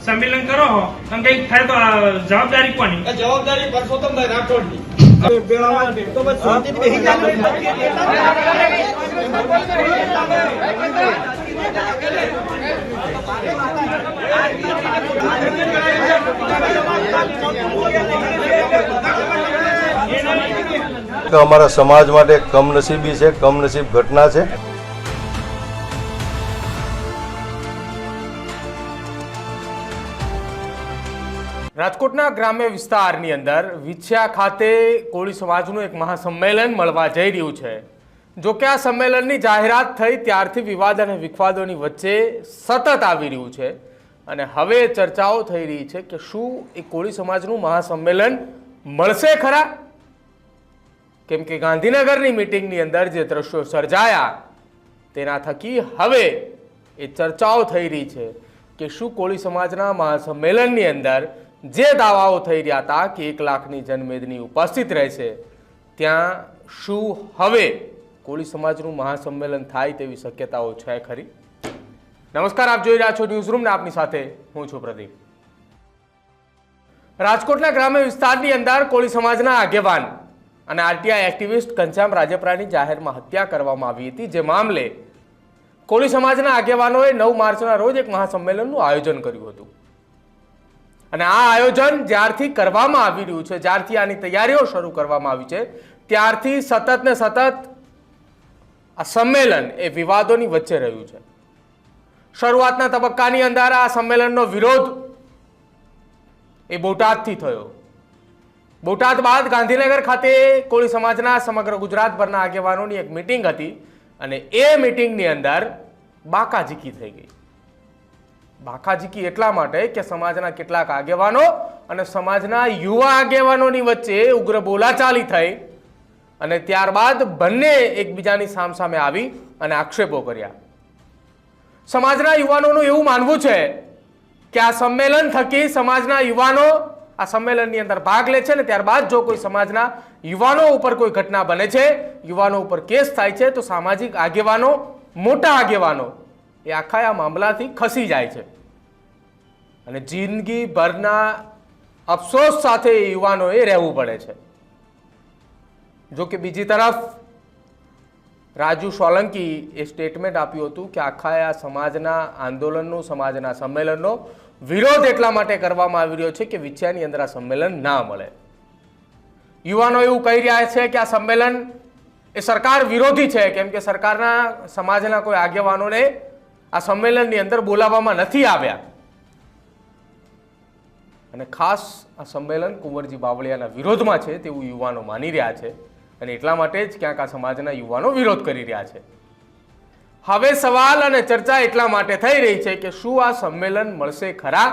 સંમેલન કરો હો અને કંઈક થાય તો જવાબદારી કોની? જવાબદારી પરસોત્તમભાઈ રાઠોડની. અમારા સમાજ માટે કમનસીબી છે, કમનસીબ ઘટના છે. રાજકોટના ગ્રામ્ય વિસ્તારની અંદર વિછિયા ખાતે કોળી સમાજનું એક મહાસંમેલન મળવા જઈ રહ્યું છે. જો કે આ સંમેલનની જાહેરાત થઈ ત્યારથી વિવાદ અને વિખવાદોની વચ્ચે સતત આવી રહ્યું છે અને હવે ચર્ચાઓ થઈ રહી છે કે શું એ કોળી સમાજનું મહાસંમેલન મળશે ખરા? કેમ કે ગાંધીનગરની મિટિંગની અંદર જે દ્રશ્યો સર્જાયા તેના થકી હવે એ ચર્ચાઓ થઈ રહી છે કે શું કોળી સમાજના મહાસંમેલનની અંદર જે દાવાઓ થઈ રહ્યા હતા કે 1 લાખની જનમેદની ઉપસ્થિત રહેશે, ત્યાં શું હવે કોળી સમાજનું મહાસંમેલન થાય તેવી શક્યતાઓ છે ખરી? નમસ્કાર, આપ જોઈ રહ્યા છો ન્યૂઝ રૂમ ને આપની સાથે હું છું પ્રદીપ. રાજકોટના ગ્રામ્ય વિસ્તારની અંદર કોળી સમાજના આગેવાન અને આરટીઆઈ એક્ટિવિસ્ટ ઘનશ્યામ રાજપરાની જાહેરમાં હત્યા કરવામાં આવી હતી. જે મામલે કોળી સમાજના આગેવાનોએ 9 માર્ચના રોજ એક મહાસંમેલનનું આયોજન કર્યું હતું અને આ આયોજન જ્યારથી કરવામાં આવી રહ્યું છે, જ્યારથી આની તૈયારીઓ શરૂ કરવામાં આવી છે, ત્યારથી સતત ને સતત આ સંમેલન એ વિવાદોની વચ્ચે રહ્યું છે. શરૂઆતના તબક્કાની અંદર આ સંમેલનનો વિરોધ એ બોટાદથી થયો. બોટાદ બાદ ગાંધીનગર ખાતે કોળી સમાજના સમગ્ર ગુજરાતભરના આગેવાનોની એક મિટિંગ હતી અને એ મિટિંગની અંદર બાકાઝીકી થઈ ગઈ. બાકાઝીકી એટલા માટે કે સમાજના કેટલાક આગેવાનો અને સમાજના યુવા આગેવાનોની વચ્ચે ઉગ્ર બોલાચાલી થઈ અને ત્યારબાદ બંને એકબીજાની સામસામે આવી અને આક્ષેપો કર્યા. સમાજના યુવાનોનું એવું માનવું છે કે આ સંમેલન થકી સમાજના યુવાનો આ સંમેલનની અંદર ભાગ લે છે ને ત્યારબાદ જો કોઈ સમાજના યુવાનો ઉપર કોઈ ઘટના બને છે, યુવાનો ઉપર કેસ થાય છે, તો સામાજિક આગેવાનો, મોટા આગેવાનો એ આખા આ મામલાથી ખસી જાય છે અને જિંદગીભરના અફસોસ સાથે એ યુવાનોએ રહેવું પડે છે. જો કે બીજી તરફ રાજુ સોલંકી એ સ્ટેટમેન્ટ આપ્યું હતું કે આખા આ સમાજના આંદોલનનું, સમાજના સંમેલનનો વિરોધ એટલા માટે કરવામાં આવી રહ્યો છે કે વિછિયાની અંદર આ સંમેલન ના મળે. યુવાનો એવું કહી રહ્યા છે કે આ સંમેલન એ સરકાર વિરોધી છે, કેમ કે સરકારના સમાજના કોઈ આગેવાનોને આ સંમેલનની અંદર બોલાવવામાં નથી આવ્યા અને ખાસ આ સંમેલન કુંવરજી બાવળિયાના વિરોધમાં છે તેવું યુવાનો માની રહ્યા છે અને એટલા માટે જ ક્યાંક આ સમાજના યુવાનો વિરોધ કરી રહ્યા છે. હવે સવાલ અને ચર્ચા એટલા માટે થઈ રહી છે કે શું આ સંમેલન મળશે ખરા?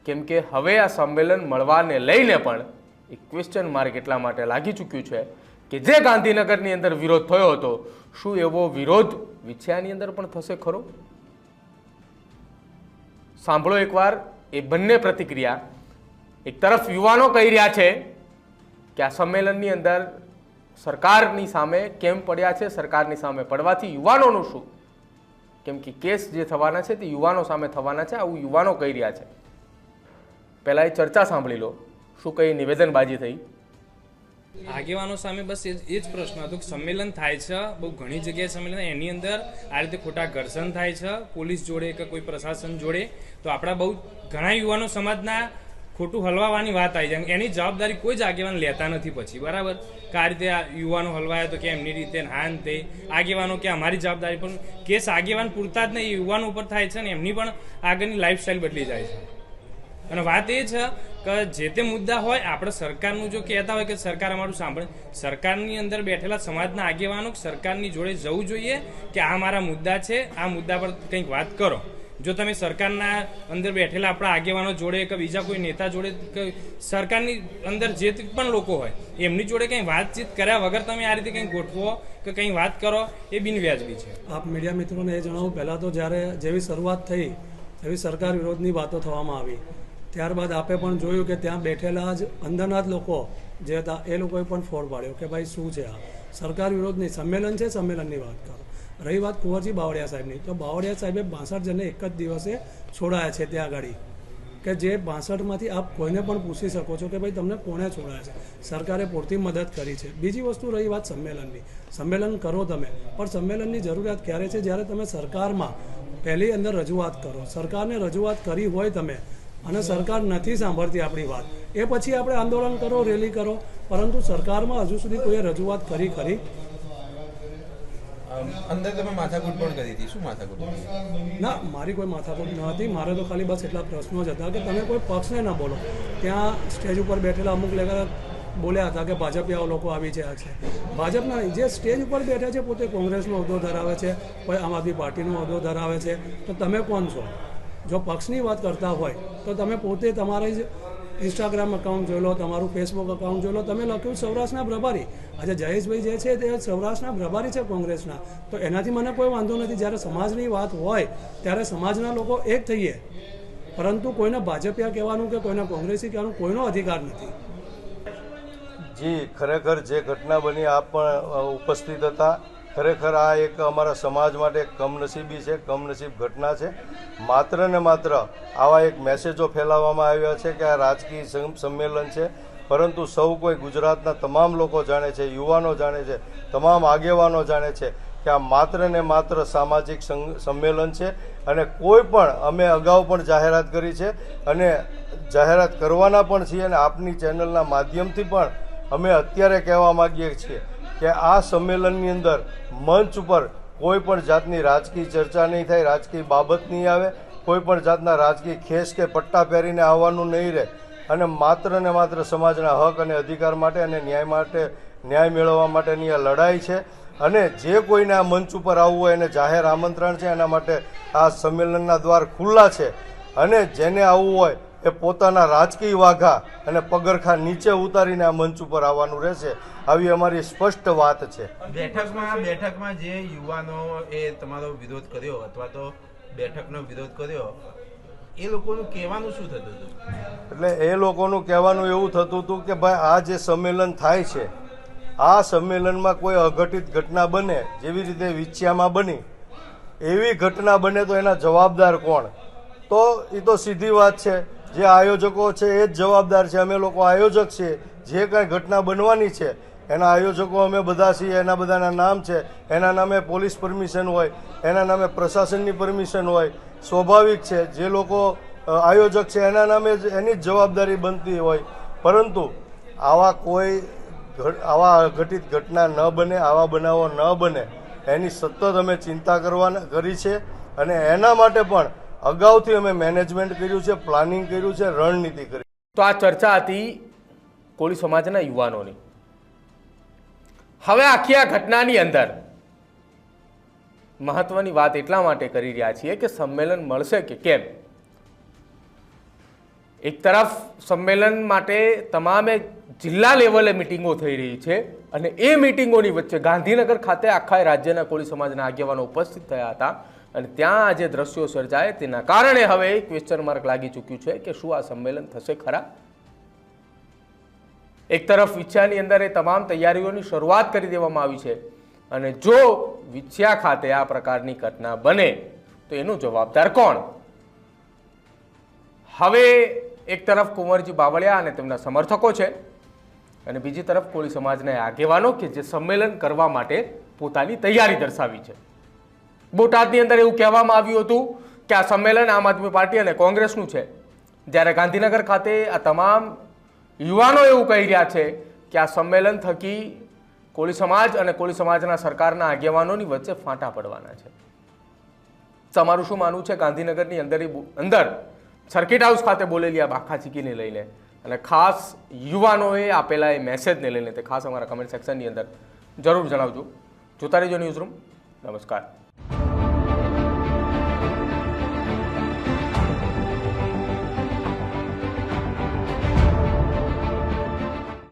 કેમ કે હવે આ સંમેલન મળવાને લઈને પણ એક ક્વેશ્ચન માર્ક એટલા માટે લાગી ચૂક્યું છે કે જે ગાંધીનગરની અંદર વિરોધ થયો હતો, શું એવો વિરોધ વિછિયાની અંદર પણ થશે ખરો? સાંભળો એકવાર એ બંને પ્રતિક્રિયા. એક તરફ યુવાનો કહી રહ્યા છે કે આ સંમેલનની અંદર સરકારની સામે કેમ પડ્યા છે, સરકારની સામે પડવાથી યુવાનોનું શું? કેમ કે કેસ જે થવાના છે તે યુવાનો સામે થવાના છે, આવું યુવાનો કહી રહ્યા છે. પહેલા એ ચર્ચા સાંભળી લો, શું કઈ નિવેદનબાજી થઈ. આગેવાનો સામે બસ એ જ પ્રશ્ન હતો કે સંમેલન થાય છે, બહુ ઘણી જગ્યાએ સંમેલન, એની અંદર આ રીતે ખોટા ઘર્ષણ થાય છે પોલીસ જોડે કે કોઈ પ્રશાસન જોડે, તો આપણા બહુ ઘણા યુવાનો સમાજના ખોટું હલવાવાની વાત આવી જાય. એની જવાબદારી કોઈ જ આગેવાન લેતા નથી પછી, બરાબર? કે આ રીતે આ યુવાનો હલવાયા તો કે એમની રીતે હાન તે આગેવાનો કે અમારી જવાબદારી, પણ કેસ આગેવાન પૂરતા જ નહીં, યુવાનો ઉપર થાય છે ને એમની પણ આગળની લાઈફસ્ટાઈલ બદલી જાય છે. અને વાત એ છે કે જે તે મુદ્દા હોય, આપણે સરકારનું જો કહેતા હોય કે સરકાર અમારું સાંભળે, સરકારની અંદર બેઠેલા સમાજના આગેવાનો સરકારની જોડે જવું જોઈએ કે આ મારા મુદ્દા છે, આ મુદ્દા પર કંઈક વાત કરો. જો તમે સરકારના અંદર બેઠેલા આપણા આગેવાનો જોડે કે બીજા કોઈ નેતા જોડે કે સરકારની અંદર જે પણ લોકો હોય એમની જોડે કંઈ વાતચીત કર્યા વગર તમે આ રીતે કંઈ ગોઠવો કે કંઈ વાત કરો, એ બિનવ્યાજબી છે. આપ મીડિયા મિત્રોને એ જણાવું, પહેલાં તો જ્યારે જેવી શરૂઆત થઈ એવી સરકાર વિરોધની વાતો થવામાં આવી, ત્યારબાદ આપે પણ જોયું કે ત્યાં બેઠેલા જ અંદરના જ લોકો જે હતા એ લોકોએ પણ ફોડ પાડ્યો કે ભાઈ શું છે આ સરકાર વિરોધની સંમેલન છે, સંમેલનની વાત કરો. રહી વાત કુંવરજી બાવળિયા સાહેબની, તો બાવળિયા સાહેબે 62 જણને એક જ દિવસે છોડાયા છે ત્યાં આગળ, કે જે 62માંથી આપ કોઈને પણ પૂછી શકો છો કે ભાઈ તમને કોણે છોડાયા છે. સરકારે પૂરતી મદદ કરી છે. બીજી વસ્તુ રહી વાત સંમેલનની. સંમેલન કરો તમે, પણ સંમેલનની જરૂરિયાત ક્યારે છે? જ્યારે તમે સરકારમાં પહેલી અંદર રજૂઆત કરો. સરકારને રજૂઆત કરી હોય તમે અને સરકાર નથી સાંભળતી આપણી વાત, એ પછી આપણે આંદોલન કરો, રેલી કરો, પરંતુ સરકારમાં હજુ સુધી કોઈએ રજૂઆત કરી ખરી? અંદર તમે માથાકૂટ પણ કરી હતી, શું માથાકૂટ હતી? ના, મારી કોઈ માથાકૂટ ન હતી. મારે તો ખાલી બસ એટલા પ્રશ્નો જ હતા કે તમે કોઈ પક્ષને ના બોલો. ત્યાં સ્ટેજ ઉપર બેઠેલા અમુક લેખક બોલ્યા હતા કે ભાજપિયાઓ લોકો આવી ગયા છે. ભાજપના જે સ્ટેજ ઉપર બેઠા છે પોતે કોંગ્રેસનો હોદ્દો ધરાવે છે, કોઈ આમ આદમી પાર્ટીનો હોદ્દો ધરાવે છે, તો તમે કોણ છો? જો પક્ષની વાત કરતા હોય તો તમે પોતે તમારી જ ઇન્સ્ટાગ્રામ અકાઉન્ટ જોઈ લો, તમારું ફેસબુક અકાઉન્ટ જોઈ લો, તમે લખ્યું સૌરાષ્ટ્રના પ્રભારી. આજે જયેશભાઈ જે છે તે સૌરાષ્ટ્રના પ્રભારી છે કોંગ્રેસના, તો એનાથી મને કોઈ વાંધો નથી. જ્યારે સમાજની વાત હોય ત્યારે સમાજના લોકો એક થઈએ, પરંતુ કોઈને ભાજપિયા કહેવાનું કે કોઈને કોંગ્રેસી કહેવાનું કોઈનો અધિકાર નથી. જી, ખરેખર જે ઘટના બની આપ પણ ઉપસ્થિત હતા. ખરેખર આ એક અમારા સમાજ માટે એક કમનસીબી છે, કમનસીબ ઘટના છે. માત્ર ને માત્ર આવા એક મેસેજો ફેલાવવામાં આવ્યા છે કે આ રાજકીય સંમેલન છે, પરંતુ સૌ કોઈ ગુજરાતના તમામ લોકો જાણે છે, યુવાનો જાણે છે, તમામ આગેવાનો જાણે છે કે આ માત્ર ને માત્ર સામાજિક સંમેલન છે. અને કોઈ પણ અમે અગાઉ પણ જાહેરાત કરી છે અને જાહેરાત કરવાના પણ છીએ, અને આપની ચેનલના માધ્યમથી પણ અમે અત્યારે કહેવા માગીએ છીએ કે આ સંમેલનની અંદર મંચ ઉપર કોઈ પણ જાતની રાજકીય ચર્ચા નહીં થાય, રાજકીય બાબત નહીં આવે, કોઈ પણ જાતના રાજકીય ખેસ કે પટ્ટા પહેરીને આવવાનું નહીં રહે, અને માત્ર ને માત્ર સમાજના હક અને અધિકાર માટે અને ન્યાય માટે, ન્યાય મેળવવા માટેની આ લડાઈ છે. અને જે કોઈને આ મંચ ઉપર આવવું હોય એને જાહેર આમંત્રણ છે. એના માટે આ સંમેલનના દ્વાર ખુલ્લા છે, અને જેને આવવું હોય એ પોતાના રાજકીય વાઘા અને પગરખા નીચે ઉતારીને આ મંચ ઉપર આવવાનું રહેશે. આવી અમારી સ્પષ્ટ વાત છે. બેઠકમાં જે યુવાનો એ તમારો વિરોધ કર્યો અથવા તો બેઠકનો વિરોધ કર્યો, એ લોકોનું કહેવાનું શું થતું હતું? એટલે એ લોકોનું કહેવાનું એવું થતું હતું કે ભાઈ આ જે સંમેલન થાય છે, આ સંમેલનમાં કોઈ અઘટિત ઘટના બને, જેવી રીતે વિછિયામાં બની એવી ઘટના બને તો એના જવાબદાર કોણ? તો એ તો સીધી વાત છે, જે આયોજકો છે એ જ જવાબદાર છે. અમે લોકો આયોજક છીએ. જે કાંઈ ઘટના બનવાની છે એના આયોજકો અમે બધા છીએ, એના બધાના નામ છે. એના નામે પોલીસ પરમિશન હોય, એના નામે પ્રશાસનની પરમિશન હોય. સ્વાભાવિક છે, જે લોકો આયોજક છે એના નામે એની જ જવાબદારી બનતી હોય. પરંતુ આવા અઘટિત ઘટના ન બને, આવા બનાવો ન બને, એની સતત અમે ચિંતા કરી છે. અને એના માટે પણ અગાઉથી અમે મેનેજમેન્ટ કર્યું છે, પ્લાનિંગ કર્યું છે, રણનીતિ કરી. તો આ ચર્ચા હતી કોળી સમાજના યુવાનોની. હવે આખી આ ઘટનાની અંદર મહત્વની વાત એટલા માટે કરી રહ્યા છીએ કે સંમેલન મળશે કે કેમ. એક તરફ સંમેલન માટે તમામે જિલ્લા લેવલે મિટિંગો થઈ રહી છે, અને એ મિટિંગોની વચ્ચે ગાંધીનગર ખાતે આખા રાજ્યના કોળી સમાજના આગેવાનો ઉપસ્થિત થયા હતા, અને ત્યાં આ જે દ્રશ્યો સર્જાય તેના કારણે હવે ક્વેશ્ચન માર્ક લાગી ચૂક્યું છે કે શું આ સંમેલન થશે ખરા. એક તરફ વિછિયાની અંદર એ તમામ તૈયારીઓની શરૂઆત કરી દેવામાં આવી છે, અને જો વિછિયા ખાતે આ પ્રકારની ઘટના બને તો એનો જવાબદાર કોણ? હવે એક તરફ કુંવરજી બાવળિયા અને તેમના સમર્થકો છે, અને બીજી તરફ કોળી સમાજના આગેવાનો કે જે સંમેલન કરવા માટે પોતાની તૈયારી દર્શાવી છે. બોટાદની અંદર એવું કહેવામાં આવ્યું હતું કે આ સંમેલન આમ આદમી પાર્ટી અને કોંગ્રેસનું છે, જ્યારે ગાંધીનગર ખાતે આ તમામ યુવાનો એવું કહી રહ્યા છે કે આ સંમેલન થકી કોળી સમાજ અને કોળી સમાજના સરકારના આગેવાનોની વચ્ચે ફાંટા પડવાના છે. તમારું શું માનવું છે ગાંધીનગરની અંદર સર્કિટ હાઉસ ખાતે બોલેલી આ બાખાચીકીને લઈને, અને ખાસ યુવાનોએ આપેલા એ મેસેજને લઈને? તે ખાસ અમારા કમેન્ટ સેક્શનની અંદર જરૂર જણાવજો. જોતા રહેજો ન્યૂઝરૂમ. નમસ્કાર.